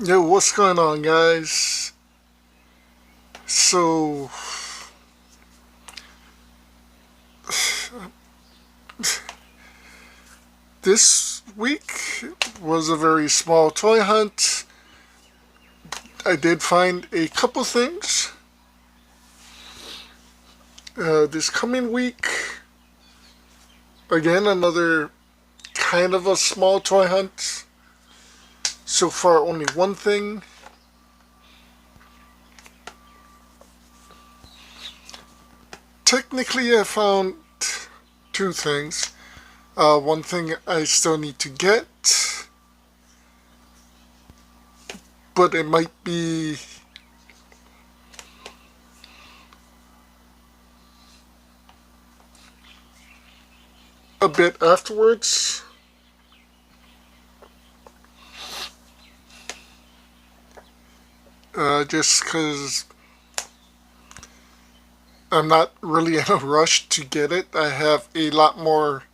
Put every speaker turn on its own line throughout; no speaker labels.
Yo, what's going on, guys? So, this week was a very small toy hunt. I did find a couple things. This coming week, again, another kind of a small toy hunt. So far, only one thing. Technically, I found two things. One thing I still need to get, but it might be a bit afterwards. Just because I'm not really in a rush to get it. I have a lot more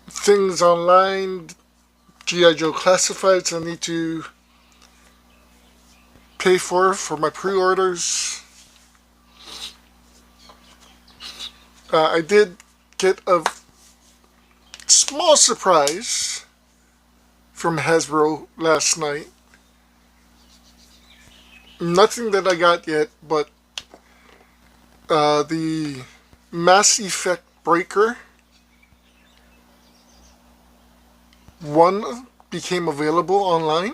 things online, G.I. Joe classifieds I need to pay for my pre-orders. I did get a small surprise from Hasbro last night. Nothing that I got yet, but the Mass Effect Breaker 1 became available online.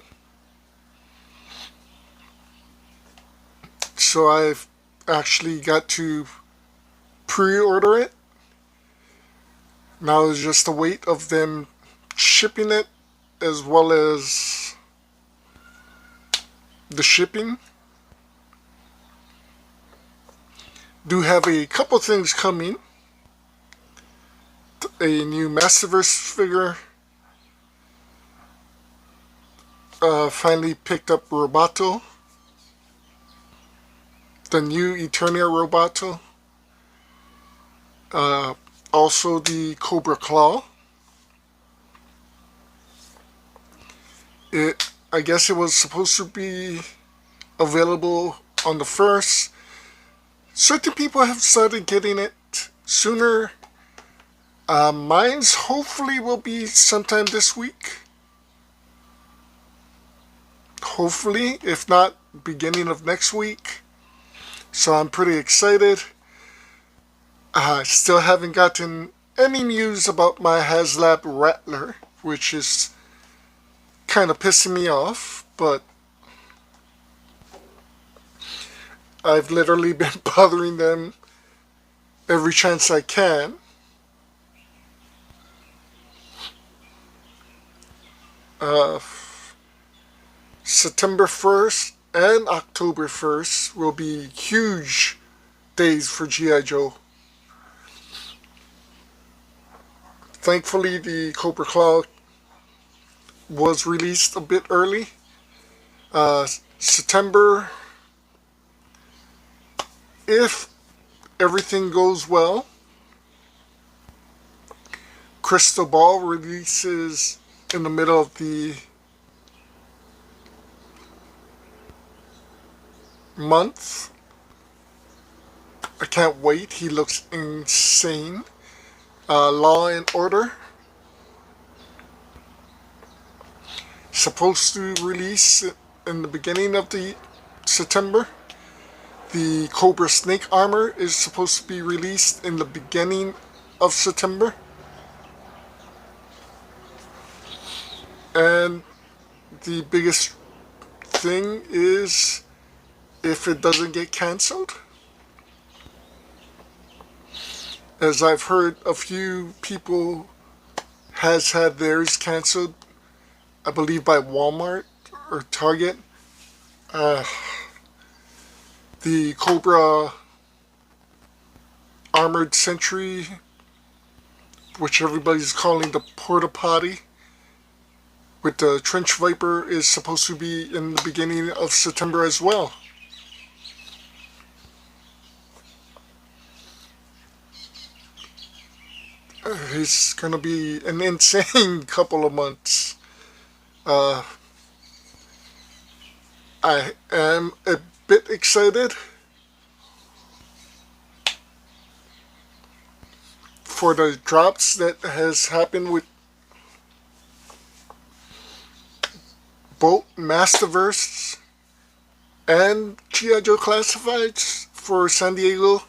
So I've actually got to pre-order it. Now it's just the wait of them shipping it as well as the shipping. Do have a couple things coming. A new Masterverse figure. Finally picked up Roboto. The new Eternia Roboto. Also the Cobra Claw. I guess it was supposed to be available on the 1st. Certain people have started getting it sooner. Mine's hopefully will be sometime this week. Hopefully, if not, beginning of next week. So I'm pretty excited. I still haven't gotten any news about my HasLab Rattler, which is kind of pissing me off, but I've literally been bothering them every chance I can. Uh, September 1st and October 1st will be huge days for G.I. Joe. Thankfully, the Cobra Claw was released a bit early. September, if everything goes well, Crystal Ball releases in the middle of the month. I can't wait. He looks insane. Law and Order, supposed to release in the beginning of the September. The Cobra Snake armor is supposed to be released in the beginning of September. And the biggest thing is if it doesn't get cancelled. As I've heard a few people has had theirs canceled, I believe by Walmart or Target. The Cobra Armored Sentry, which everybody's calling the Porta Potty, with the Trench Viper, is supposed to be in the beginning of September as well. It's gonna be an insane couple of months. Uh, I am a bit excited for the drops that has happened with both Masterverse and G.I. Joe Classifieds for San Diego.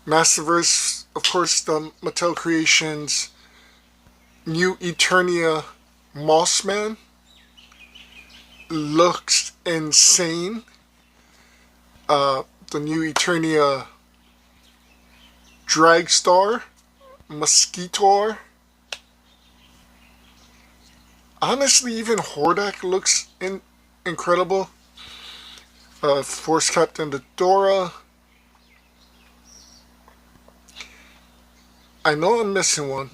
Masterverse, of course, the Mattel Creations New Eternia Mossman looks insane. The New Eternia Dragstar, Mosquitor. Honestly, even Hordak looks incredible. Force Captain Dora. I know I'm missing one.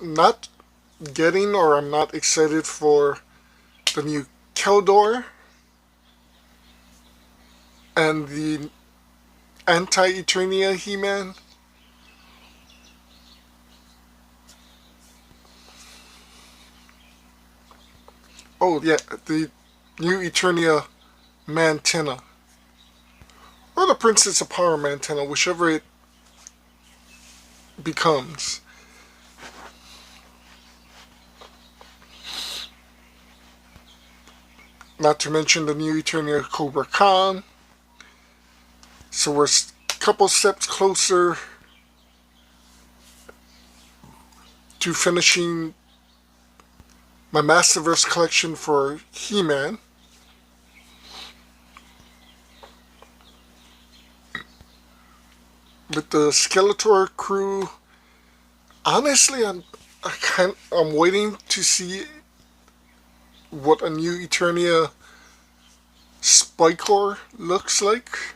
Not getting, or I'm not excited for the new Keldor and the Anti-Eternia He-Man. Oh yeah, the new Eternia Mantenna. Or the Princess of Power Mantenna, whichever it becomes. Not to mention the new Eternia Cobra Khan. So we're a couple steps closer to finishing my Masterverse collection for He-Man. With the Skeletor crew, honestly, I'm waiting to see what a new Eternia Spikor looks like.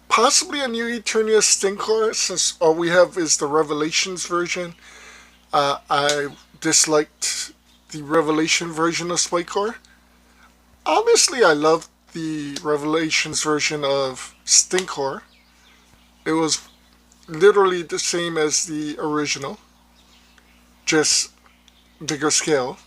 Possibly a new Eternia Stinkor, since all we have is the Revelations version. I disliked the Revelation version of Spikor. Honestly, I loved the Revelations version of Stinkor. It was literally the same as the original, just bigger scale.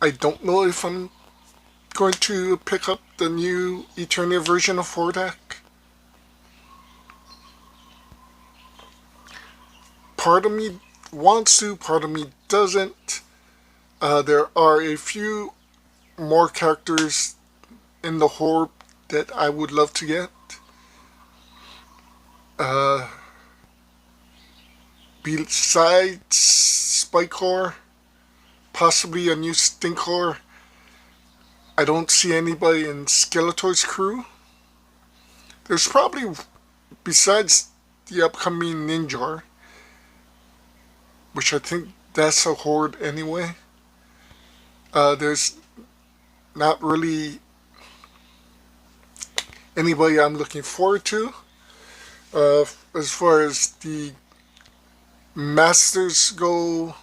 I don't know if I'm going to pick up the new Eternia version of Hordak. Part of me wants to, part of me doesn't. There are a few more characters in the horde that I would love to get. Besides Spikor, possibly a new Stinkor. I don't see anybody in Skeletor's crew. There's probably, besides the upcoming Ninjar, which I think that's a horde anyway. There's not really anybody I'm looking forward to. As far as the Masters go,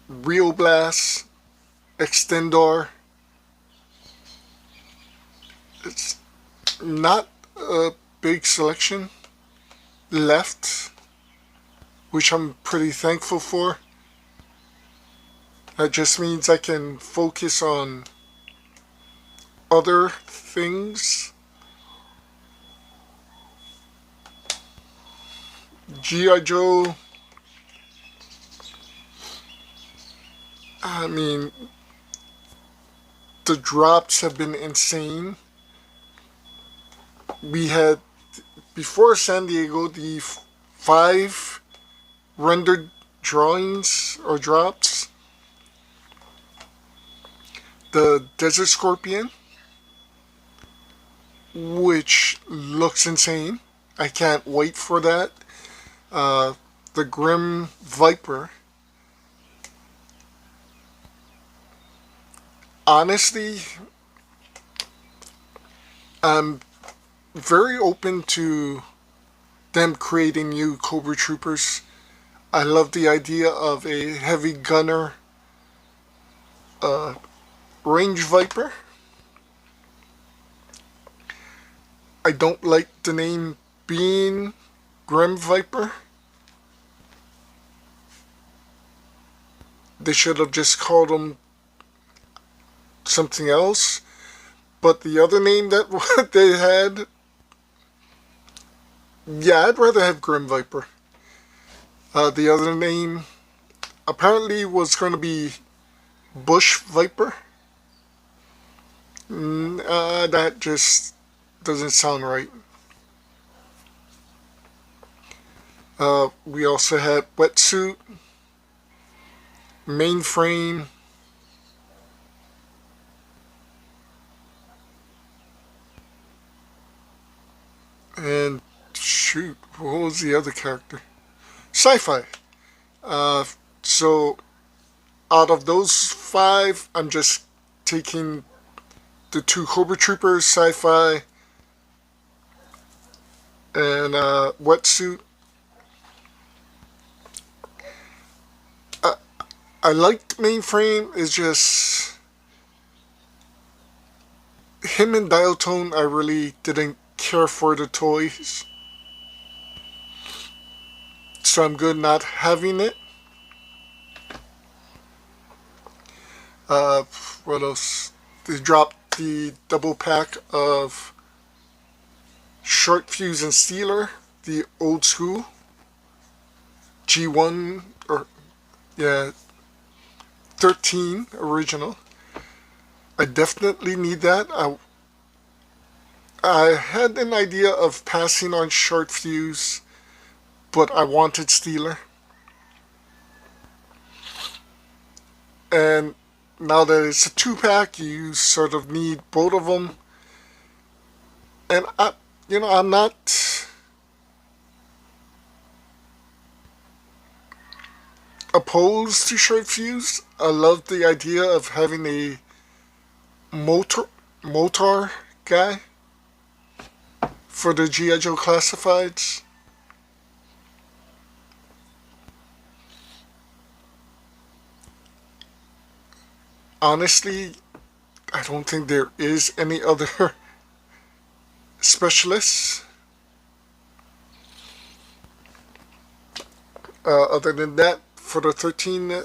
Real Blast, Extendor, it's not a big selection left, which I'm pretty thankful for. That just means I can focus on other things. G.I. Joe, I mean, the drops have been insane. We had, before San Diego, the 5 rendered drawings or drops. The Desert Scorpion, which looks insane. I can't wait for that. The Grim Viper. Honestly, I'm very open to them creating new Cobra Troopers. I love the idea of a heavy gunner range Viper. I don't like the name Being Grim Viper. They should have just called him something else. But the other name that they had, yeah, I'd rather have Grim Viper. The other name apparently was going to be Bush Viper. That just doesn't sound right. We also had Wetsuit, Mainframe, and shoot, what was the other character? Sci-Fi. Uh, so out of those five, I'm just taking the two Cobra Troopers, Sci-Fi, and Wetsuit. I liked Mainframe. It's just him and Dialtone. I really didn't care for the toys, so I'm good not having it. Uh, what else? They dropped the double pack of Short Fuse and Steeler, the old school G1 or yeah 13 original. I definitely need that. I had an idea of passing on Short Fuse, but I wanted Steeler. And now that it's a 2-pack, you sort of need both of them. And I'm not opposed to Short Fuse. I love the idea of having a motor guy for the G.I. Joe Classifieds. Honestly, I don't think there is any other specialists. Other than that, for the 13,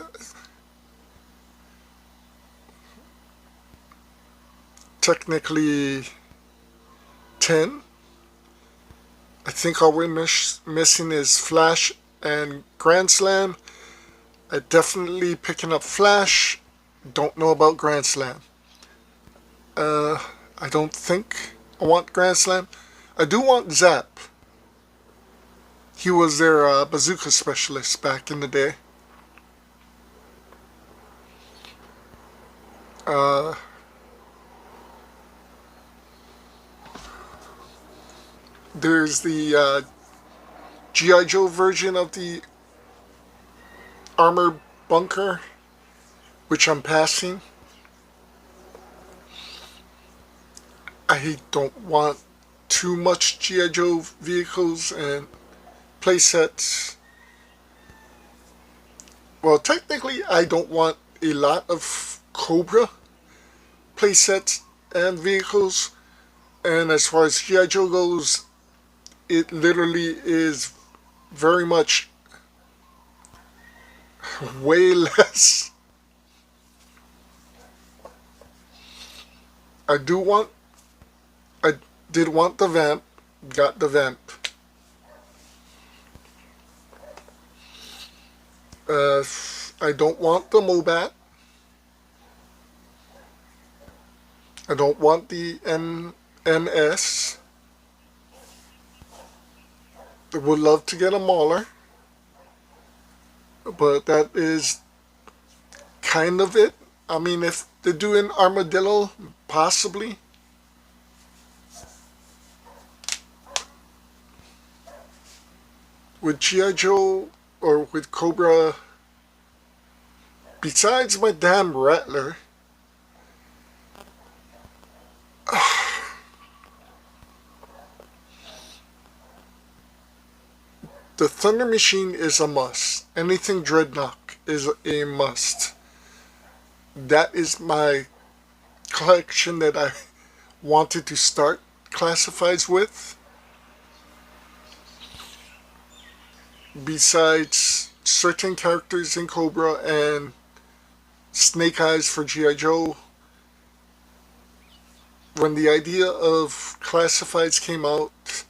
technically 10. I think all we're missing is Flash and Grand Slam. I definitely picking up Flash. Don't know about Grand Slam. I don't think I want Grand Slam. I do want Zap. He was their bazooka specialist back in the day. There's the G.I. Joe version of the armor bunker, which I'm passing. I don't want too much G.I. Joe vehicles and playsets. Well, technically, I don't want a lot of Cobra playsets and vehicles. And as far as G.I. Joe goes, it literally is very much way less. I did want the Vamp, got the Vamp. I don't want the Mobat. I don't want the MS. I would love to get a Mauler, but that is kind of it. I mean, if they do an Armadillo, possibly. With G.I. Joe or with Cobra, besides my damn Rattler, the Thunder Machine is a must. Anything Dreadnought is a must. That is my collection that I wanted to start. classifies with, besides certain characters in Cobra and Snake Eyes for G.I. Joe. When the idea of classifieds came out,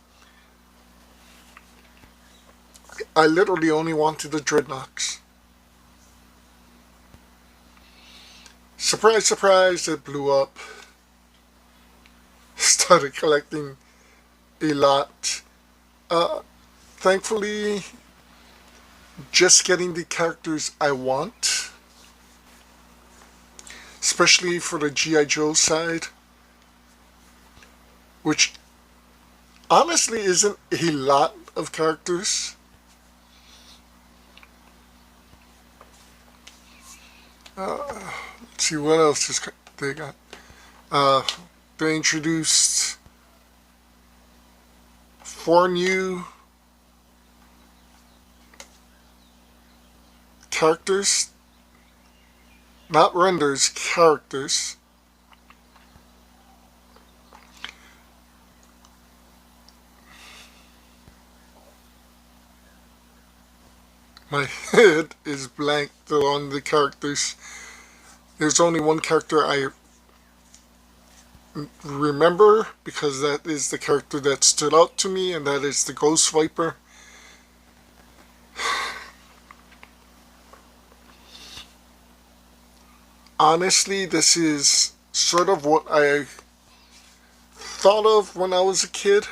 I literally only wanted the Dreadnoks. Surprise, surprise, it blew up. Started collecting a lot. Thankfully, just getting the characters I want, especially for the G.I. Joe side, which honestly isn't a lot of characters. Let's see what else they got. They introduced 4 new characters, not renders, characters. My head is blank on the characters. There's only one character I remember because that is the character that stood out to me, and that is the Ghost Viper. Honestly, this is sort of what I thought of when I was a kid.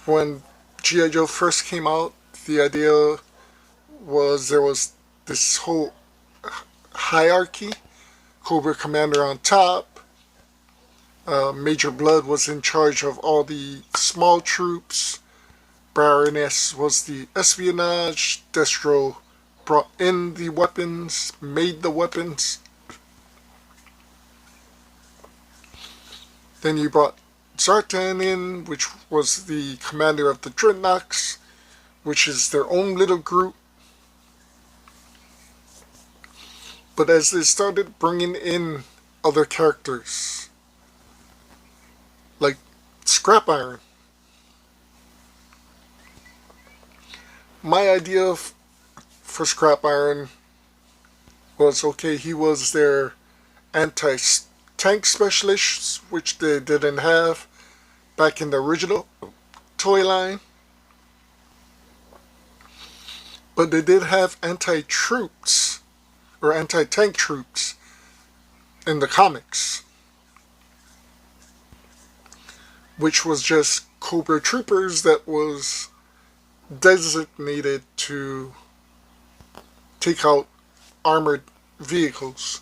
When G.I. Joe first came out, the idea was there was this whole hierarchy. Cobra Commander on top. Major Blood was in charge of all the small troops. Baroness was the espionage. Destro brought in the weapons, made the weapons. Then you brought Zartan in, which was the commander of the Dreadnoks, which is their own little group. But as they started bringing in other characters, like Scrap Iron, my idea for Scrap Iron was, okay, he was their anti-tank specialist, which they didn't have back in the original toy line. But they did have anti-troops, or anti-tank troops, in the comics, which was just Cobra Troopers that was designated to take out armored vehicles.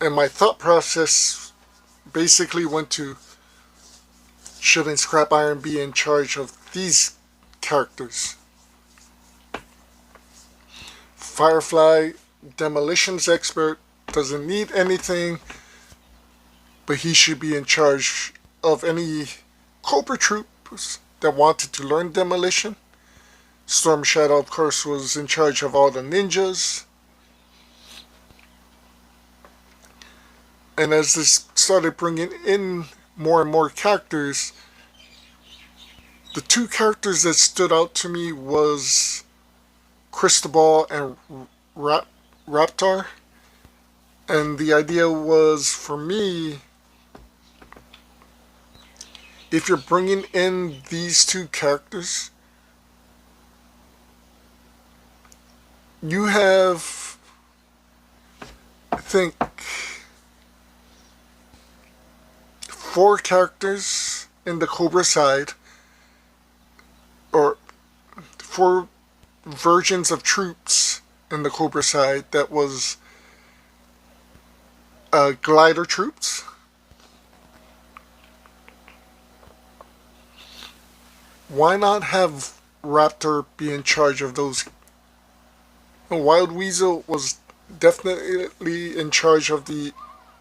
And my thought process basically went to, shouldn't Scrap Iron be in charge of these characters? Firefly, demolitions expert, doesn't need anything, but he should be in charge of any Cobra troops that wanted to learn demolition. Storm Shadow, of course, was in charge of all the ninjas. And as they started bringing in more and more characters, the 2 characters that stood out to me was Cristobal and Raptor. And the idea was, for me, if you're bringing in these 2 characters, you have, I think, 4 characters in the Cobra side, or 4 versions of troops in the Cobra side. That was glider troops, why not have Raptor be in charge of those? Wild Weasel was definitely in charge of the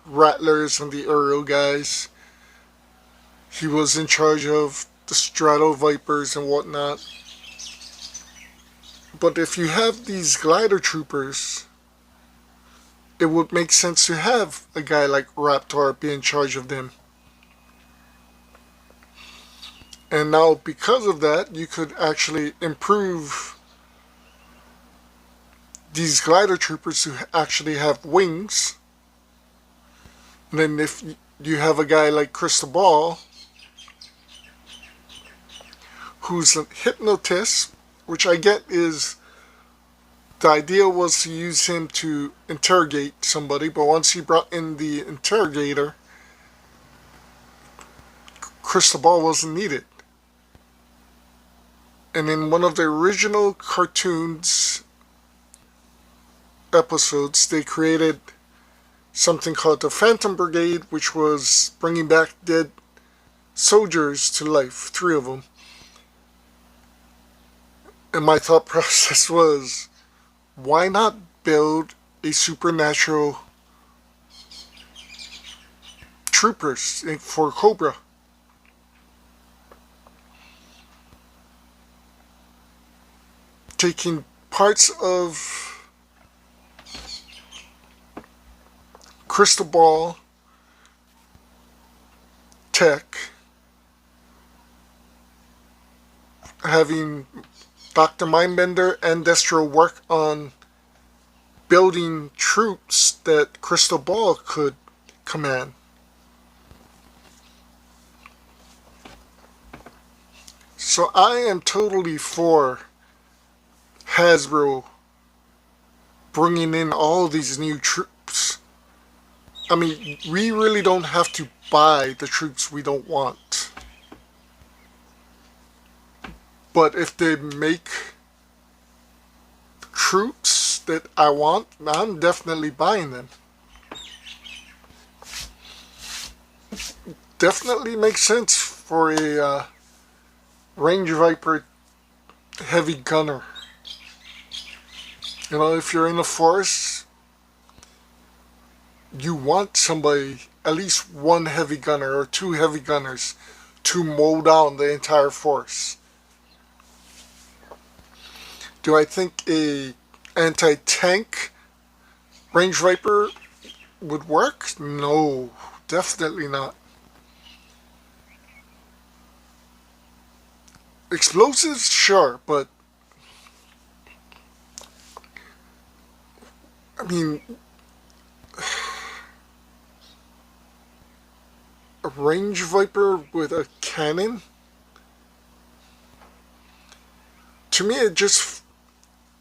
Rattlers and the Aerial guys. He was in charge of the Strato Vipers and whatnot. But if you have these glider troopers, it would make sense to have a guy like Raptor be in charge of them. And now, because of that, you could actually improve these glider troopers who actually have wings. And then if you have a guy like Crystal Ball, who's a hypnotist, which I get is the idea was to use him to interrogate somebody, but once he brought in the interrogator, Crystal Ball wasn't needed. And in one of the original cartoons episodes, they created something called the Phantom Brigade, which was bringing back dead soldiers to life, 3 of them. And my thought process was, why not build a supernatural troopers for Cobra? Taking parts of Crystal Ball tech, having Dr. Mindbender and Destro work on building troops that Crystal Ball could command. So I am totally for Hasbro bringing in all these new troops. I mean, we really don't have to buy the troops we don't want. But if they make troops that I want, I'm definitely buying them. Definitely makes sense for a Range Viper heavy gunner. You know, if you're in a forest, you want somebody, at least one heavy gunner or 2 heavy gunners, to mow down the entire force. Do I think a anti-tank Range Viper would work? No, definitely not. Explosives, sure, but I mean, a Range Viper with a cannon? To me, it just...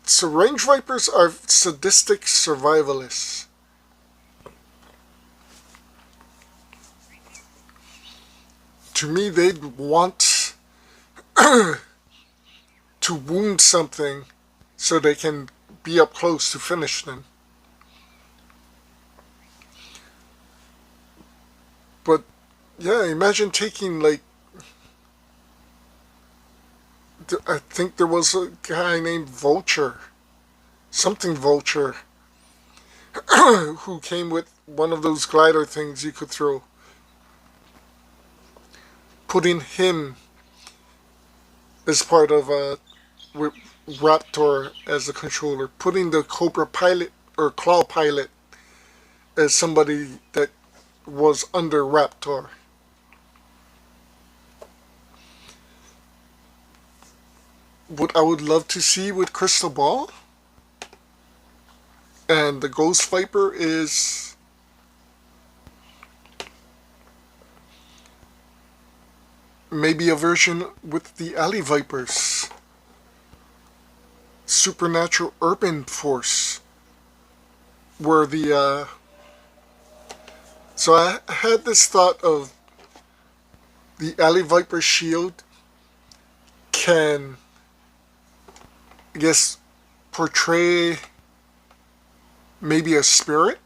So Range Vipers are sadistic survivalists. To me, they'd want to wound something so they can be up close to finish them. But yeah, imagine taking like, I think there was a guy named Vulture, something Vulture, who came with one of those glider things you could throw. Putting him as part of with Raptor as a controller, putting the Cobra pilot or Claw pilot as somebody that was under Raptor. What I would love to see with Crystal Ball and the Ghost Viper is maybe a version with the Alley Vipers. Supernatural Urban Force. Where the, so I had this thought of the Alley Viper shield can, I guess, portray maybe a spirit.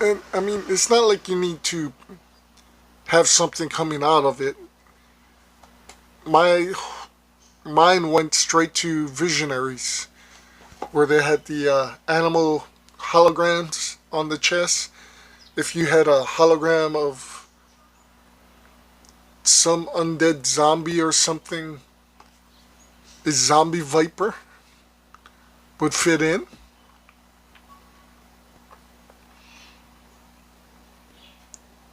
And I mean, it's not like you need to have something coming out of it. My mind went straight to Visionaries, where they had the animal holograms on the chest. If you had a hologram of some undead zombie or something, a zombie viper would fit in.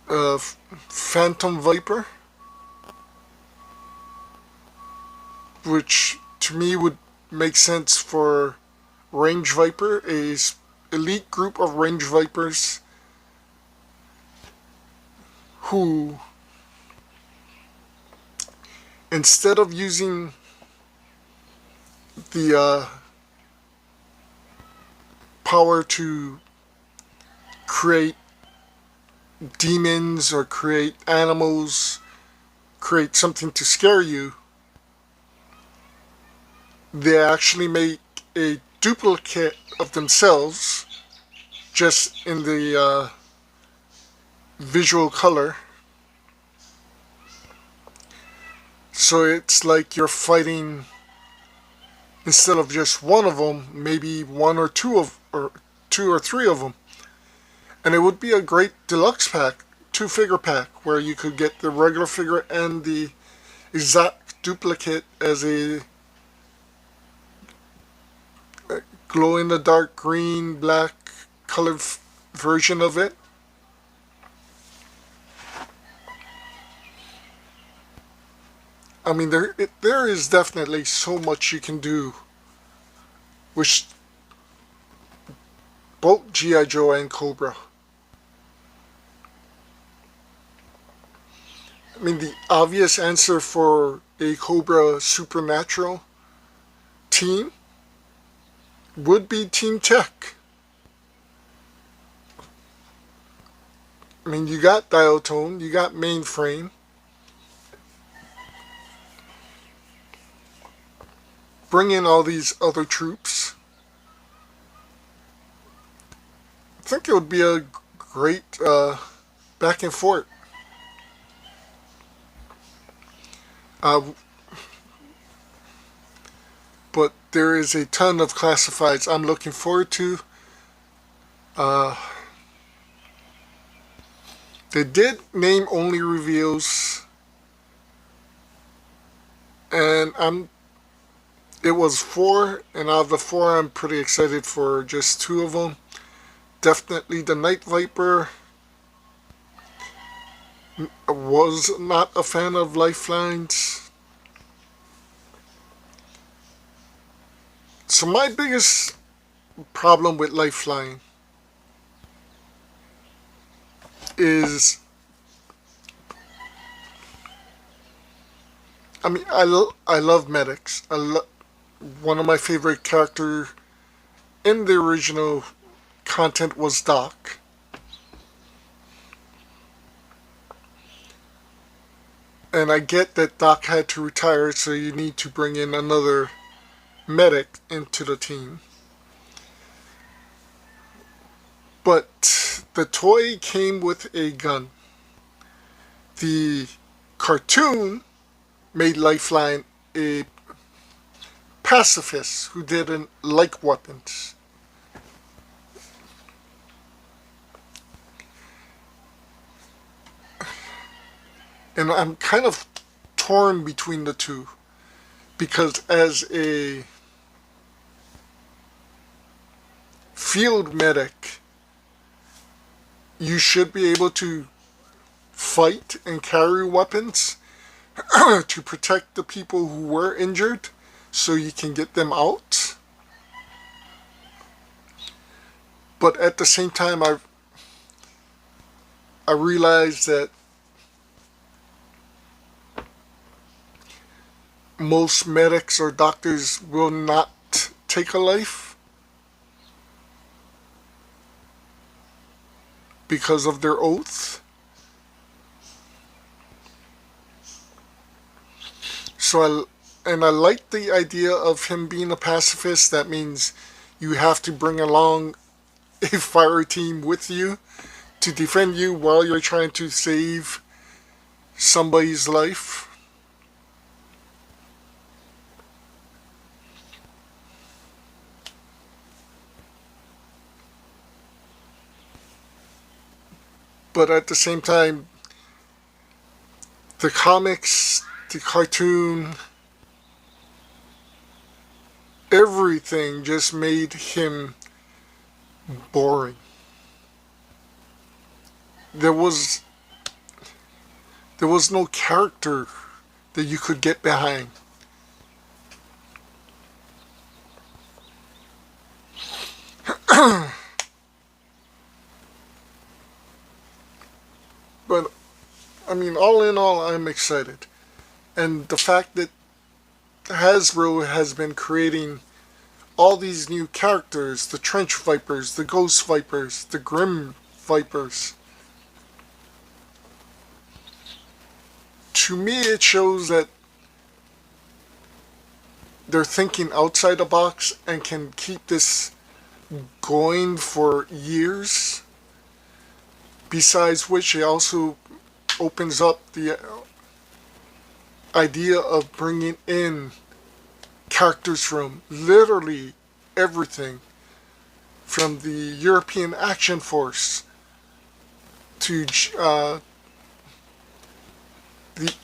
A phantom viper, which to me would make sense for range viper, a elite group of range vipers who, instead of using the power to create demons or create animals, create something to scare you, they actually make a duplicate of themselves, just in the visual color. So it's like you're fighting, instead of just one of them, maybe one or two or three of them. And it would be a great deluxe pack, 2-figure pack, where you could get the regular figure and the exact duplicate as a glow-in-the-dark green, black colored version of it. I mean, there is definitely so much you can do with both G.I. Joe and Cobra. I mean, the obvious answer for a Cobra Supernatural team would be Team Tech. I mean, you got Dialtone, you got Mainframe. Bring in all these other troops. I think it would be a great back and forth. But there is a ton of classifieds I'm looking forward to. They did name only reveals, and it was 4, and out of the 4 I'm pretty excited for just 2 of them. Definitely the Night Viper. Was not a fan of Lifelines. So my biggest problem with Lifeline is, I mean, I love medics. One of my favorite characters in the original content was Doc. And I get that Doc had to retire, so you need to bring in another medic into the team. But the toy came with a gun. The cartoon made Lifeline a pacifist who didn't like weapons. And I'm kind of torn between the two, because as a field medic, you should be able to fight and carry weapons to protect the people who were injured so you can get them out. But at the same time, I realize that most medics or doctors will not take a life because of their oath. So I like the idea of him being a pacifist. That means you have to bring along a fire team with you to defend you while you're trying to save somebody's life. But at the same time, the comics, the cartoon, everything just made him boring. There was there was no character that you could get behind. But I mean, all in all, I'm excited. And the fact that Hasbro has been creating all these new characters, the Trench Vipers, the Ghost Vipers, the Grim Vipers, to me it shows that they're thinking outside the box and can keep this going for years. Besides which, it also opens up the idea of bringing in characters from literally everything, from the European Action Force to the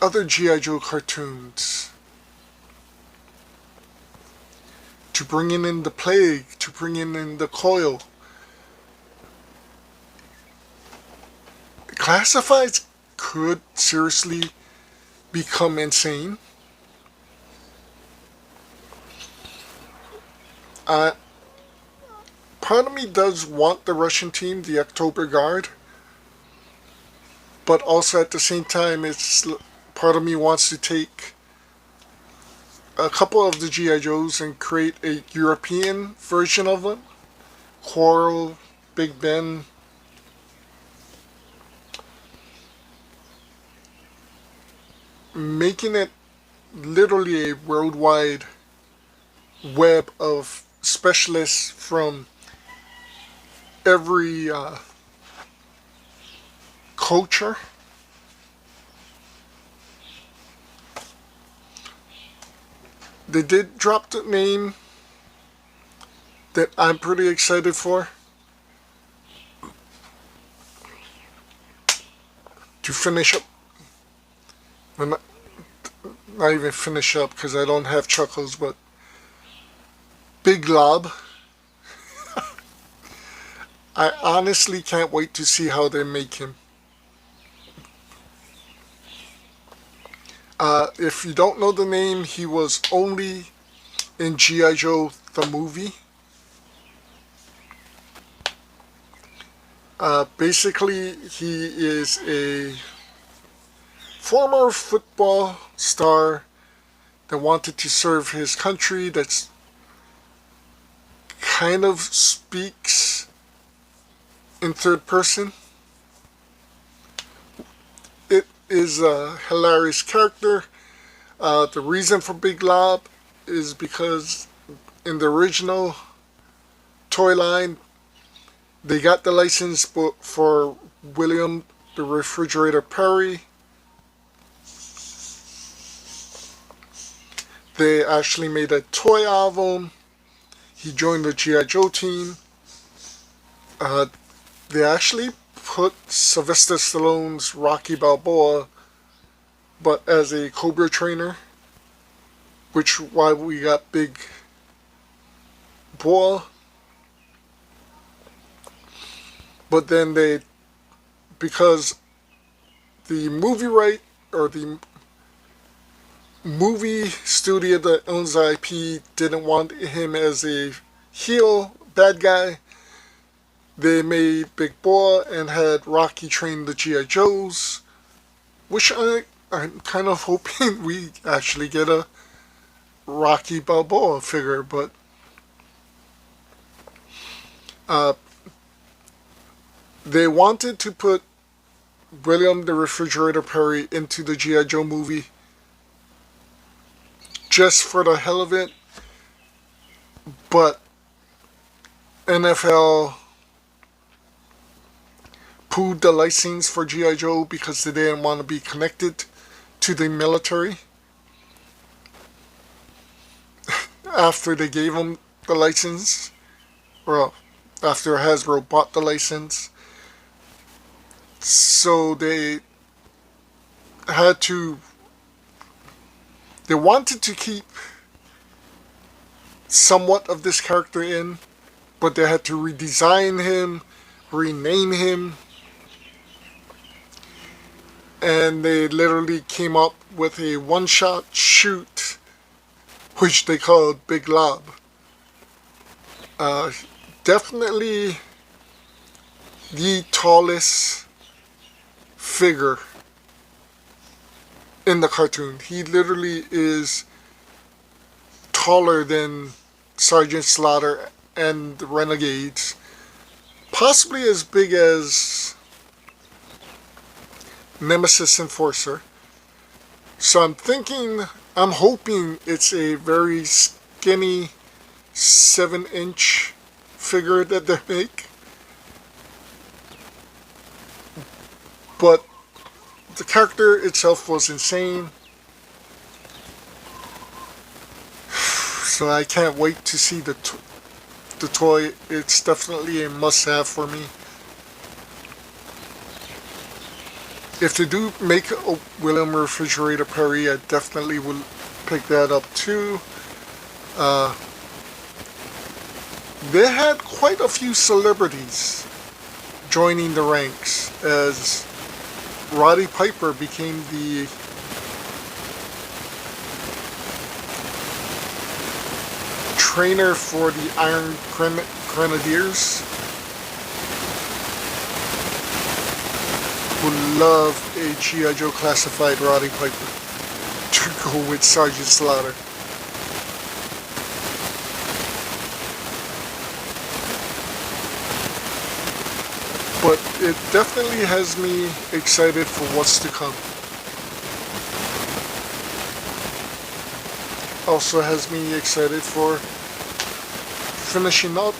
other G.I. Joe cartoons, to bringing in the Plague, to bringing in the Coil. Classifieds could seriously become insane. Part of me does want the Russian team, the October Guard, but also at the same time, it's part of me wants to take a couple of the G.I. Joes and create a European version of them. Quarrel, Big Ben. Making it literally a worldwide web of specialists from every culture. They did drop the name that I'm pretty excited for. To finish up, well, not even finish up because I don't have Chuckles, but Big Lob. I honestly can't wait to see how they make him. If you don't know the name, he was only in G.I. Joe the movie. Basically, he is a former football star that wanted to serve his country, that's kind of speaks in third person. It is a hilarious character. The reason for Big Lob is because in the original toy line, they got the license for William the Refrigerator Perry. They actually made a toy album. He joined the G.I. Joe team. They actually put Sylvester Stallone's Rocky Balboa, but as a Cobra trainer, which why we got Big Boa. But then because the movie right, or the movie studio that owns the IP didn't want him as a heel bad guy, they made Big Boa and had Rocky train the G.I. Joes, which I'm kind of hoping we actually get a Rocky Balboa figure, but they wanted to put William the Refrigerator Perry into the G.I. Joe movie just for the hell of it, but NFL pooed the license for G.I. Joe because they didn't want to be connected to the military. After they gave them the license, well, after Hasbro bought the license, so they wanted to keep somewhat of this character in, but they had to redesign him, rename him, and they literally came up with a one-shot shoot, which they called Big Lob. Uh, Definitely the tallest figure in the cartoon. He literally is taller than Sergeant Slaughter and the Renegades, possibly as big as Nemesis Enforcer. So I'm hoping it's a very skinny 7-inch figure that they make. But the character itself was insane. So I can't wait to see the toy. It's definitely a must-have for me. If they do make a William Refrigerator Perry, I definitely will pick that up too. They had quite a few celebrities joining the ranks, as Roddy Piper became the trainer for the Iron Grenadiers. Would love a G.I. Joe classified Roddy Piper to go with Sergeant Slaughter. But it definitely has me excited for what's to come. Also has me excited for finishing up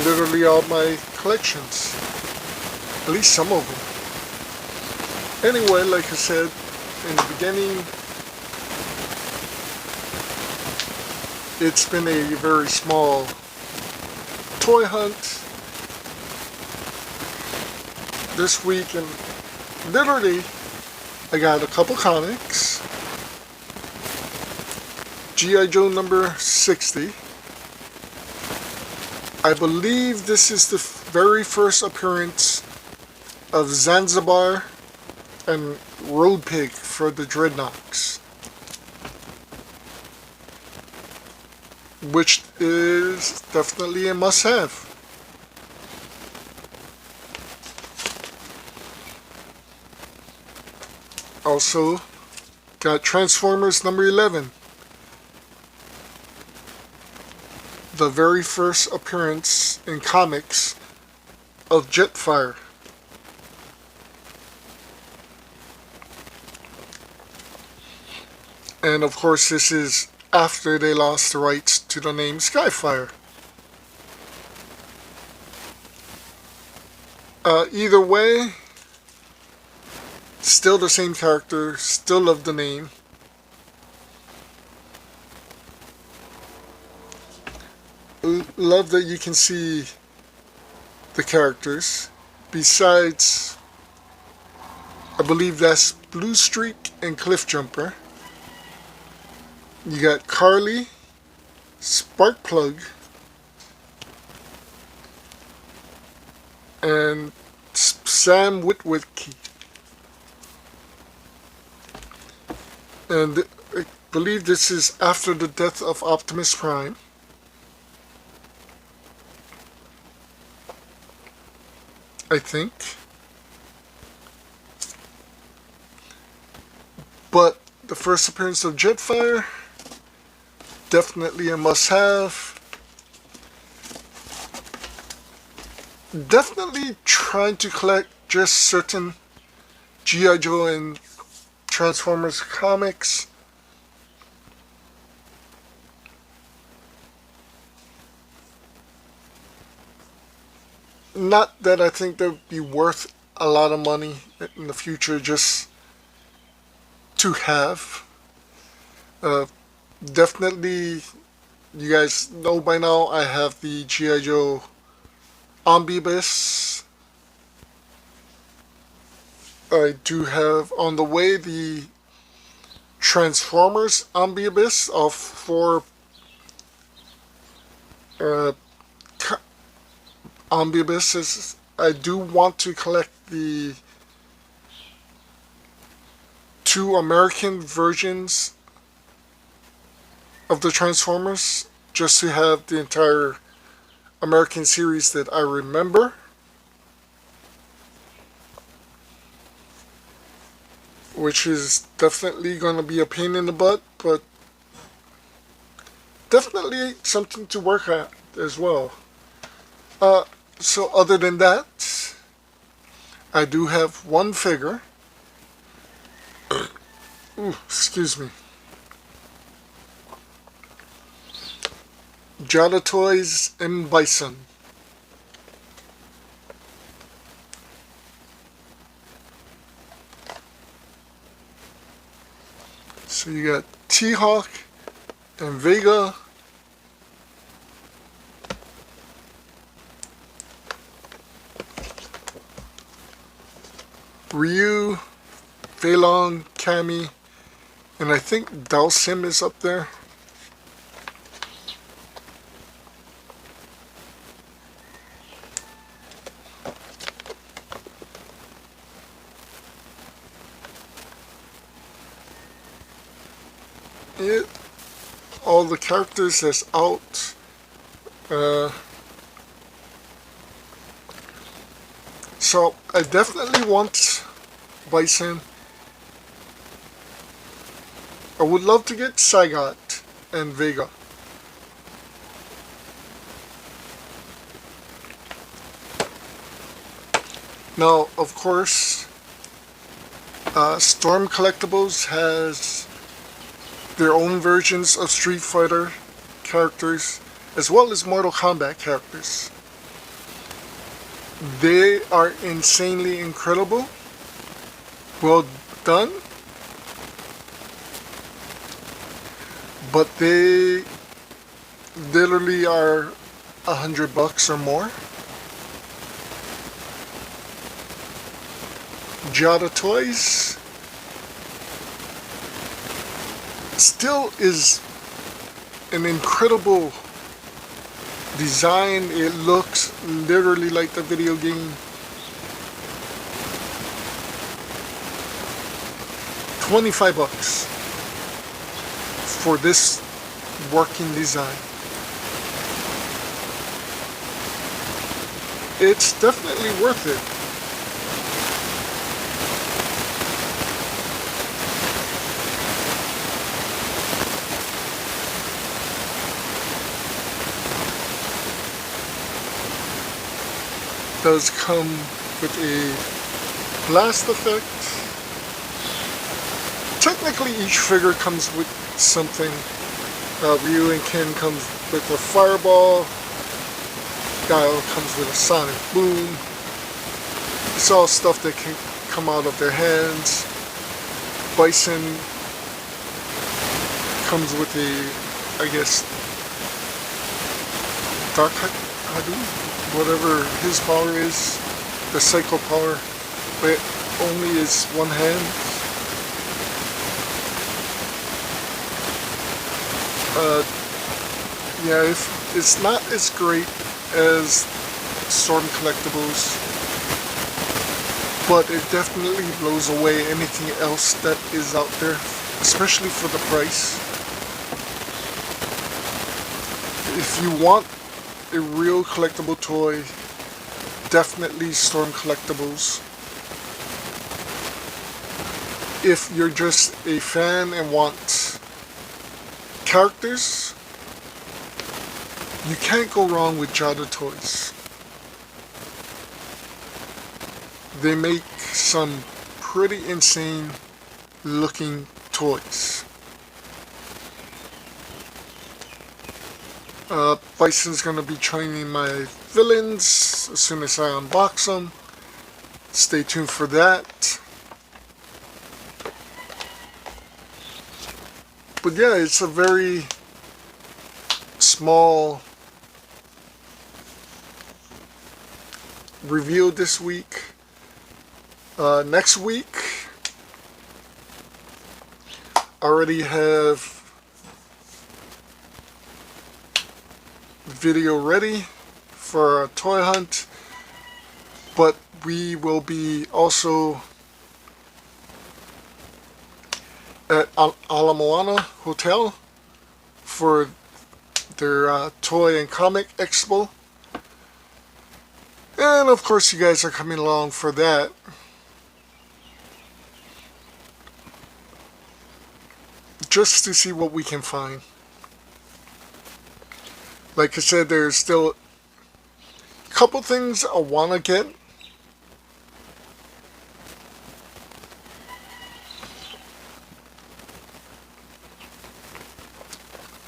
literally all my collections. At least some of them. Anyway, like I said in the beginning, it's been a very small toy hunt this week, and literally I got a couple comics. G.I. Joe number 60. I believe this is the very first appearance of Zanzibar and Road Pig for the Dreadnoks, which is definitely a must-have. Also got Transformers number 11, the very first appearance in comics of Jetfire. And of course, this is after they lost the rights to the name Skyfire. Either way, still the same character, still love the name. Love that you can see the characters. Besides, I believe that's Blue Streak and Cliff Jumper. You got Carly, Sparkplug, and Sam Witwicky. And I believe this is after the death of Optimus Prime. I think. But the first appearance of Jetfire, definitely a must-have. Definitely trying to collect just certain G.I. Joe and Transformers comics. Not that I think they would be worth a lot of money in the future, just to have. Definitely, you guys know by now, I have the G.I. Joe Omnibus. I do have on the way the Transformers Omnibus of 4 uh, omnibus is. I do want to collect the two American versions of the Transformers just to have the entire American series that I remember. Which is definitely going to be a pain in the butt, but definitely something to work at as well. So other than that, I do have one figure. Ooh, excuse me. Jada Toys M. Bison. So you got T-Hawk and Vega. Ryu, Fei Long, Cammy, and I think Dhalsim is up there. All the characters that's out. So I definitely want Bison. I would love to get Sagat and Vega. Now, of course, Storm Collectibles has their own versions of Street Fighter characters, as well as Mortal Kombat characters. They are insanely incredible, well done, but they literally are $100 or more. Jada Toys still is an incredible design. It looks literally like the video game. $25 for this working design. It's definitely worth it. Does come with a blast effect. Technically each figure comes with something. Ryu and Ken comes with a fireball. Guile comes with a sonic boom. It's all stuff that can come out of their hands. Bison comes with a, I guess, Dark Hadouken? Whatever his power is, the Psycho power, but only is one hand. Yeah, it's not as great as Storm Collectibles, but it definitely blows away anything else that is out there, especially for the price. If you want a real collectible toy, definitely Storm Collectibles. If you're just a fan and want characters, you can't go wrong with Jada Toys. They make some pretty insane looking toys. Bison's gonna be training my villains as soon as I unbox them. Stay tuned for that. But yeah, it's a very small review this week. Next week, I already have video ready for a toy hunt, but we will be also at Ala Moana Hotel for their toy and comic expo. And of course you guys are coming along for that. Just to see what we can find. Like I said, there's still a couple things I want to get.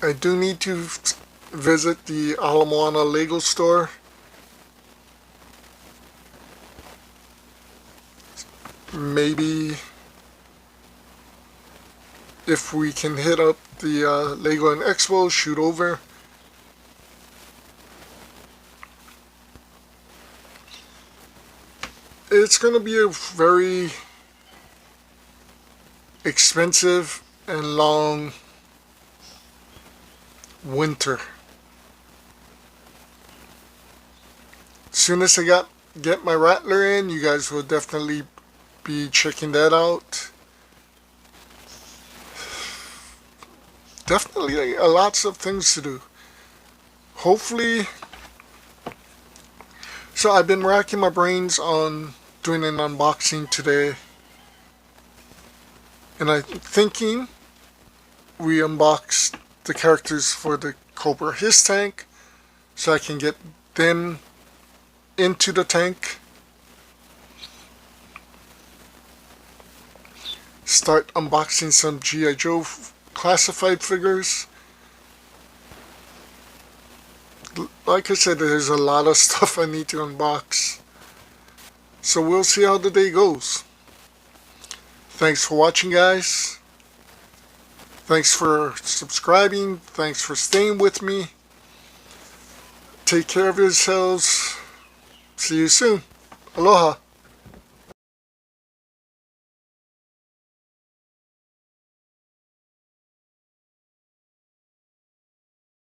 I do need to visit the Ala Moana Lego store. Maybe if we can hit up the Lego and Expo, shoot over. It's going to be a very expensive and long winter. As soon as I get my Rattler in, you guys will definitely be checking that out. Definitely lots of things to do. Hopefully. So I've been racking my brains on doing an unboxing today. And I'm thinking we unbox the characters for the Cobra Hiss tank, so I can get them into the tank. Start unboxing some G.I. Joe classified figures. Like I said, there's a lot of stuff I need to unbox. So we'll see how the day goes. Thanks for watching, guys. Thanks for subscribing. Thanks for staying with me. Take care of yourselves. See you soon. Aloha.